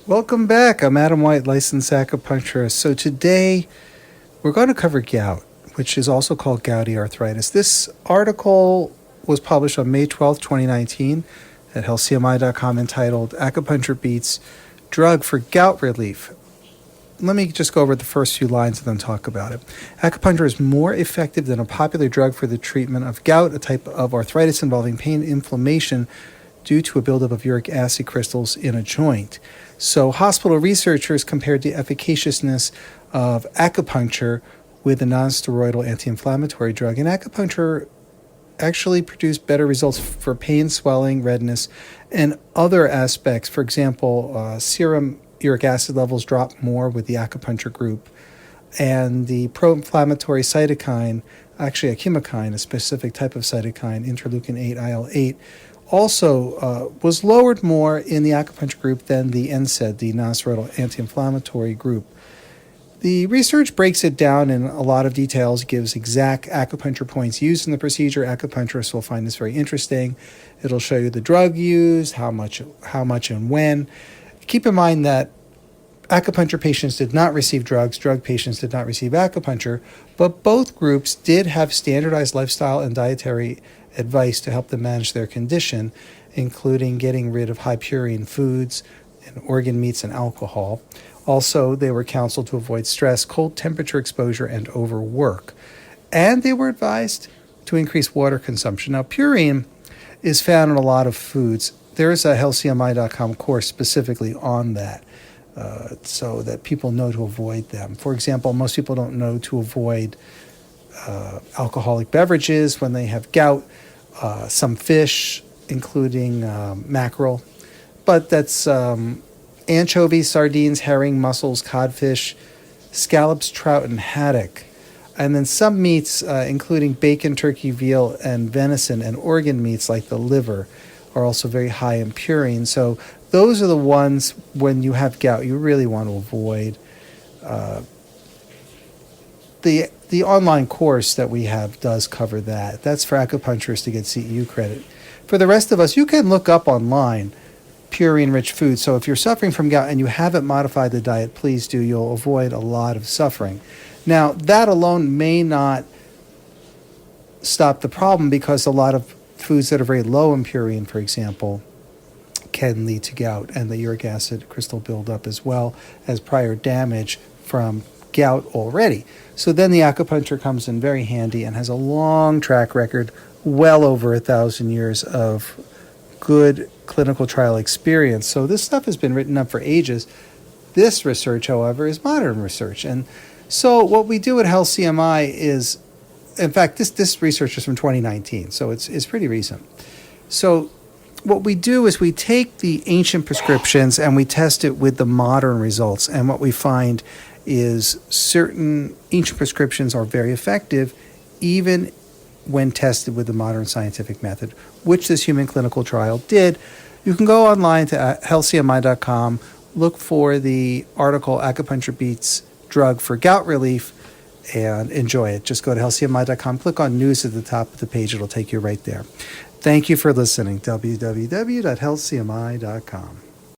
Welcome back. I'm Adam White, licensed acupuncturist. So today we're going to cover gout, which is also called gouty arthritis. This article was published on May 12th, 2019 at healthcmi.com entitled Acupuncture Beats Drug for Gout Relief. Let me just go over the first few lines and then talk about it. Acupuncture is more effective than a popular drug for the treatment of gout, a type of arthritis involving pain and inflammation due to a buildup of uric acid crystals in a joint. So hospital researchers compared the efficaciousness of acupuncture with a non-steroidal anti-inflammatory drug, and acupuncture actually produced better results for pain, swelling, redness, and other aspects. For example, serum uric acid levels dropped more with the acupuncture group, and the pro-inflammatory cytokine, actually a chemokine, a specific type of cytokine, interleukin-8, IL-8, also was lowered more in the acupuncture group than the NSAID, the non-steroidal anti-inflammatory group. The research breaks it down in a lot of details, gives exact acupuncture points used in the procedure. Acupuncturists will find this very interesting. It'll show you the drug used, how much and when. Keep in mind that acupuncture patients did not receive drugs, drug patients did not receive acupuncture, but both groups did have standardized lifestyle and dietary advice to help them manage their condition, including getting rid of high purine foods and organ meats and alcohol. Also, they were counseled to avoid stress, cold temperature exposure, and overwork. And they were advised to increase water consumption. Now, purine is found in a lot of foods. There is a healthcmi.com course specifically on that, so that people know to avoid them. For example, most people don't know to avoid alcoholic beverages when they have gout, some fish, including mackerel, but that's anchovies, sardines, herring, mussels, codfish, scallops, trout, and haddock. And then some meats, including bacon, turkey, veal, and venison, and organ meats like the liver, are also very high in purine. So those are the ones, when you have gout, you really want to avoid. The online course that we have does cover that. That's for acupuncturists to get CEU credit. For the rest of us, you can look up online purine-rich foods. So if you're suffering from gout and you haven't modified the diet, please do. You'll avoid a lot of suffering. Now, that alone may not stop the problem, because a lot of foods that are very low in purine, for example, can lead to gout and the uric acid crystal buildup, as well as prior damage from gout already. So then the acupuncture comes in very handy and has a long track record, well over 1,000 years of good clinical trial experience. So this stuff has been written up for ages. This research, however, is modern research. And so what we do at Health CMI is, in fact, this research is from 2019, so it's pretty recent. So what we do is we take the ancient prescriptions and we test it with the modern results. And what we find is certain ancient prescriptions are very effective, even when tested with the modern scientific method, which this human clinical trial did. You can go online to healthcmi.com, look for the article Acupuncture Beats Drug for Gout Relief, and enjoy it. Just go to healthcmi.com, click on news at the top of the page. It'll take you right there. Thank you for listening. www.healthcmi.com.